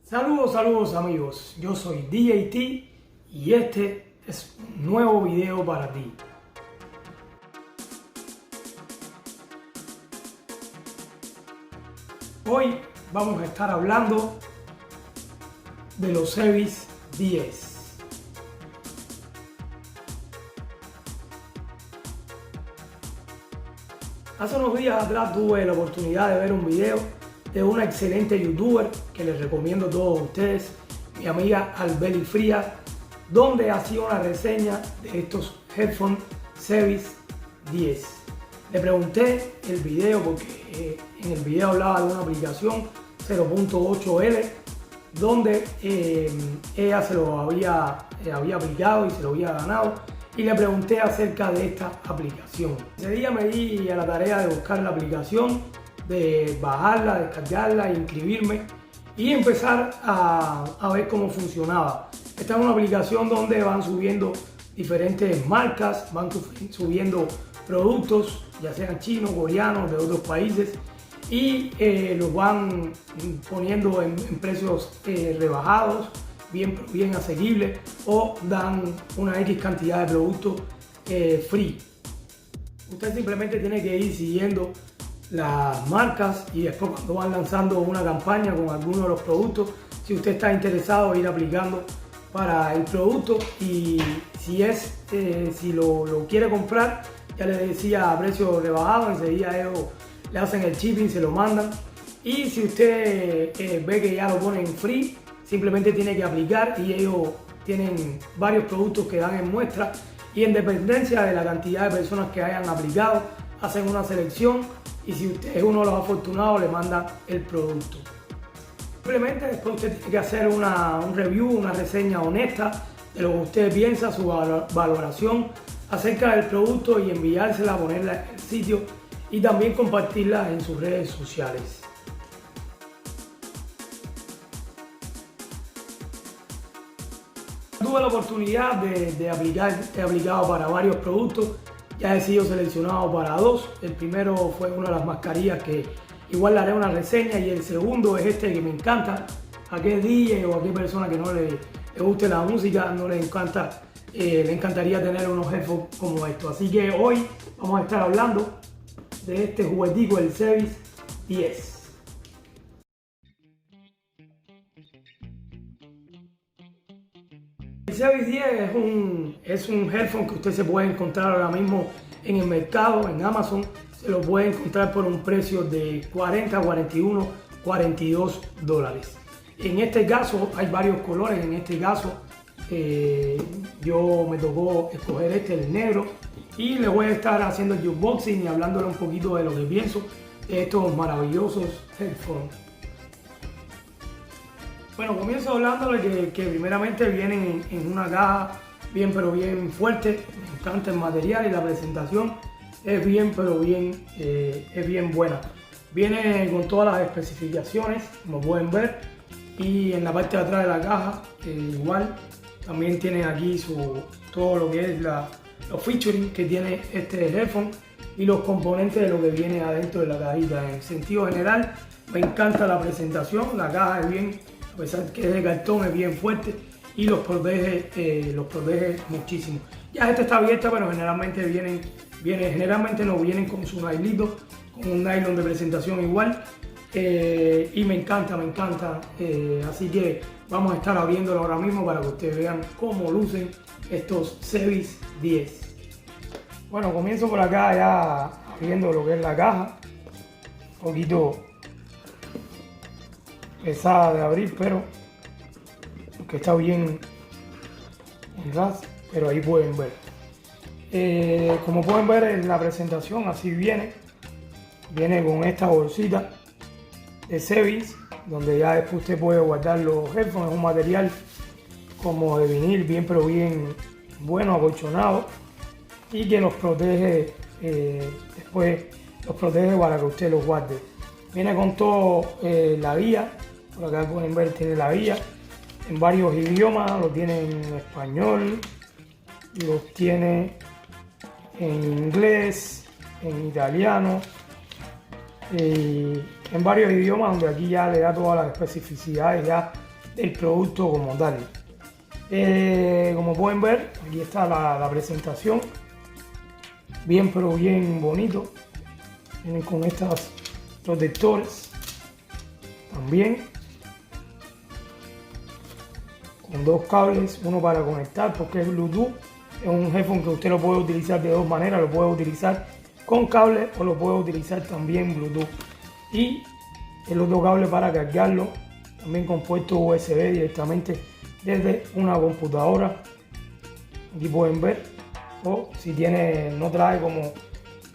Saludos amigos, yo soy DJT y este es un nuevo video para ti. Hoy vamos a estar hablando de los Series 10. Hace unos días atrás tuve la oportunidad de ver un video de una excelente youtuber que les recomiendo a todos ustedes, mi amiga Albeli Frías, donde hacía una reseña de estos headphones Series 10. Le pregunté el video porque en el video hablaba de una aplicación 0.8L donde ella se lo había aplicado y se lo había ganado, y le pregunté acerca de esta aplicación. Ese día me di a la tarea de buscar la aplicación, de bajarla, descargarla, inscribirme y empezar a ver cómo funcionaba. Esta es una aplicación donde van subiendo diferentes marcas, van subiendo productos, ya sean chinos, coreanos, de otros países, y los van poniendo en precios rebajados, bien asequibles, o dan una X cantidad de productos free. Usted simplemente tiene que ir siguiendo las marcas y después, cuando van lanzando una campaña con alguno de los productos, si usted está interesado, ir aplicando para el producto, y si lo quiere comprar, ya le decía, a precio rebajado, enseguida ellos le hacen el shipping, se lo mandan. Y si usted ve que ya lo ponen free, simplemente tiene que aplicar, y ellos tienen varios productos que dan en muestra, y en dependencia de la cantidad de personas que hayan aplicado, hacen una selección, y si usted es uno de los afortunados, le mandan el producto. Simplemente después usted tiene que hacer un review, una reseña honesta de lo que usted piensa, su valoración acerca del producto, y enviársela, ponerla en el sitio y también compartirla en sus redes sociales. Tuve la oportunidad de aplicar, he aplicado para varios productos, ya he sido seleccionado para dos. El primero fue una de las mascarillas que igual le haré una reseña, y el segundo es este que me encanta. A qué DJ o a qué persona que no le guste la música no le encanta, le encantaría tener unos headphones como estos. Así que hoy vamos a estar hablando de este juguetico, el Series 10. El Series 10 es un headphone que usted se puede encontrar ahora mismo en el mercado, en Amazon. Se lo puede encontrar por un precio de 40, 41, 42 dólares. En este caso hay varios colores. En este caso yo me tocó escoger el negro, y le voy a estar haciendo el unboxing y hablándole un poquito de lo que pienso de estos maravillosos headphones. Bueno, comienzo hablándole que primeramente vienen en una caja bien fuerte. Me encanta el material y la presentación es bien buena. Viene con todas las especificaciones, como pueden ver, y en la parte de atrás de la caja igual también tiene aquí todo lo que es los featuring que tiene este headphone y los componentes de lo que viene adentro de la cajita. En sentido general, me encanta la presentación. La caja es bien, a pesar que es de cartón, es bien fuerte y los protege muchísimo. Ya esta está abierta, pero generalmente generalmente no vienen con su nylito, con un nylon de presentación igual, y me encanta. Así que vamos a estar abriéndolo ahora mismo para que ustedes vean cómo lucen estos Series 10. Bueno, comienzo por acá ya abriendo lo que es la caja. Un poquito pesada de abrir, pero que está bien en ras, pero ahí pueden ver. Como pueden ver en la presentación, así viene con esta bolsita de Series, donde ya después usted puede guardar los headphones. Es un material como de vinil, bien bueno, acolchonado, y que los protege, después los protege para que usted los guarde. Viene con todo la guía. Por acá pueden ver, tiene la guía en varios idiomas. Lo tiene en español, los tiene en inglés, en italiano, en varios idiomas, donde aquí ya le da todas las especificidades ya del producto como tal. Como pueden ver, aquí está la presentación, bien pero bien bonito. Vienen con estos protectores también, con dos cables, uno para conectar porque es Bluetooth. Es un headphone que usted lo puede utilizar de dos maneras, lo puede utilizar con cable o lo puede utilizar también Bluetooth. Y el otro cable para cargarlo, también con puerto USB directamente desde una computadora. Aquí pueden ver, o si no trae como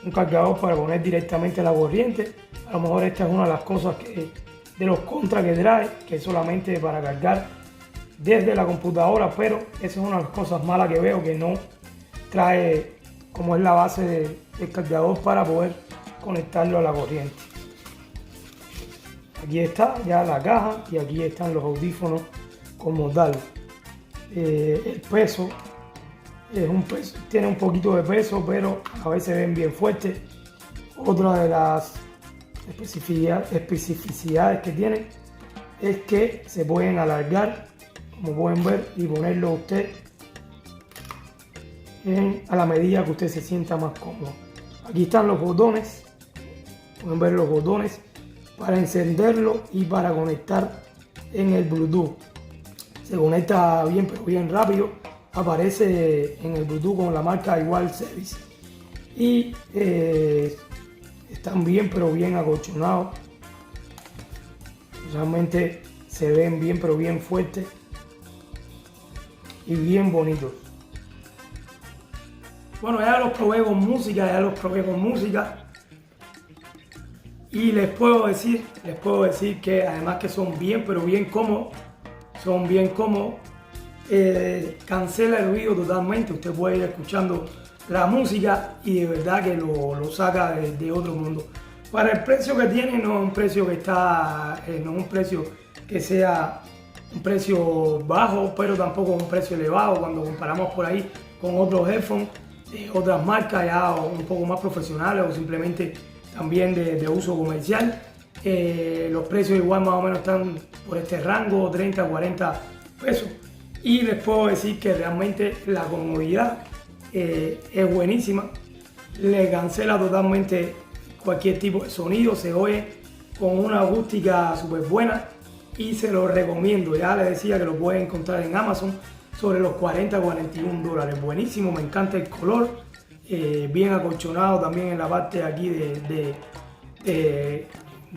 un cargador para poner directamente la corriente, a lo mejor esta es una de las cosas de los contras que trae, que es solamente para cargar desde la computadora, pero esa es una de las cosas malas que veo, que no trae como es la base del cargador para poder conectarlo a la corriente. Aquí está ya la caja y aquí están los audífonos como tal. El peso tiene un poquito de peso, pero a veces ven bien fuertes. Otra de las especificidades que tiene es que se pueden alargar, como pueden ver, y ponerlo usted a la medida que usted se sienta más cómodo. Aquí están los botones, pueden ver los botones para encenderlo y para conectar en el Bluetooth. Se conecta bien pero bien rápido, aparece en el Bluetooth con la marca igual Sevis y están bien pero bien acolchonados. Realmente se ven bien pero bien fuertes y bien bonitos. Bueno, ya los probé con música, y les puedo decir que además que son bien pero bien cómodos, cancela el ruido totalmente. Usted puede ir escuchando la música y de verdad que lo saca de otro mundo. Para el precio que tiene, no es un precio que no es un precio que sea un precio bajo, pero tampoco un precio elevado cuando comparamos por ahí con otros headphones de otras marcas ya un poco más profesionales o simplemente también de uso comercial. Los precios igual más o menos están por este rango, 30 a 40 pesos. Y les puedo decir que realmente la comodidad es buenísima. Le cancela totalmente cualquier tipo de sonido, se oye con una acústica súper buena y se lo recomiendo. Ya les decía que lo pueden encontrar en Amazon sobre los 40 41 dólares. Buenísimo, me encanta el color, bien acolchonado también en la parte de aquí de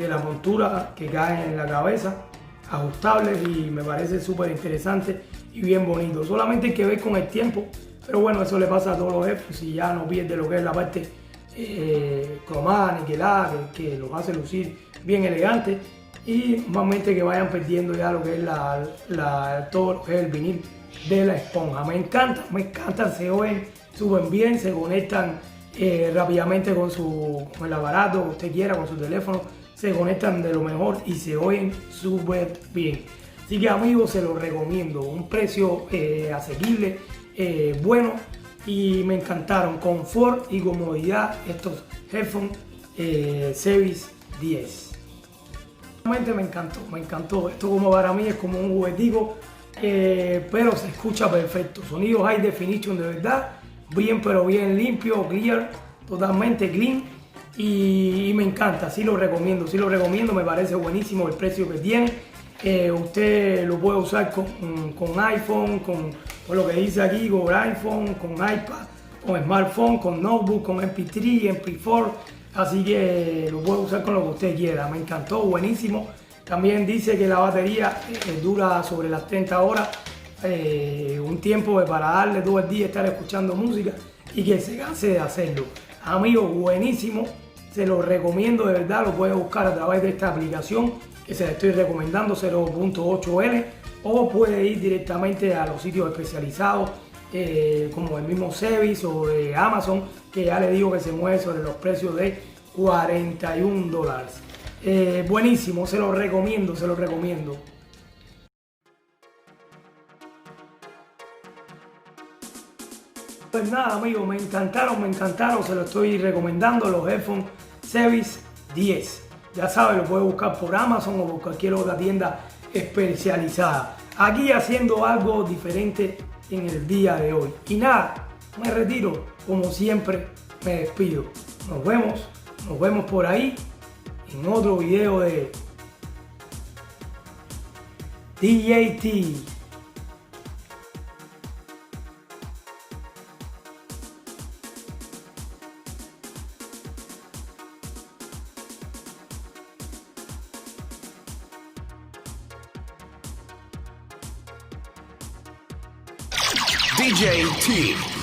la montura que cae en la cabeza, ajustables, y me parece súper interesante y bien bonito. Solamente hay que ver con el tiempo, pero bueno, eso le pasa a todos los headphones y ya no pierde lo que es la parte cromada, niquelada, que los hace lucir bien elegantes, y normalmente que vayan perdiendo ya lo que es todo lo que es el vinil de la esponja. Me encantan, se oyen súper bien, se conectan rápidamente con el aparato que usted quiera, con su teléfono, se conectan de lo mejor y se oyen súper bien. Así que amigos, se los recomiendo, un precio asequible, bueno, y me encantaron, confort y comodidad estos headphones Sevis 10. Realmente me encantó, esto como para mí es como un juguetico, pero se escucha perfecto, sonido high definition de verdad, bien pero bien limpio, clear, totalmente clean, y me encanta, sí lo recomiendo, me parece buenísimo el precio que tiene. Usted lo puede usar con iPhone, con lo que dice aquí, con iPhone, con iPad, con smartphone, con notebook, con MP3, MP4, así que lo puede usar con lo que usted quiera. Me encantó, buenísimo. También dice que la batería dura sobre las 30 horas, un tiempo para darle todo el día estar escuchando música y que se canse de hacerlo. Amigos, buenísimo, se lo recomiendo de verdad, lo puede buscar a través de esta aplicación que se la estoy recomendando, 0.8L, o puede ir directamente a los sitios especializados como el mismo Sevis o de Amazon, que ya le digo que se mueve sobre los precios de 41 dólares. Buenísimo, se lo recomiendo. Pues nada amigos, me encantaron, se lo estoy recomendando, los headphones Sevis 10. Ya sabes, lo puedes buscar por Amazon o por cualquier otra tienda especializada. Aquí haciendo algo diferente en el día de hoy. Y nada, me retiro. Como siempre, me despido. Nos vemos por ahí en otro video de DJT. DJ T.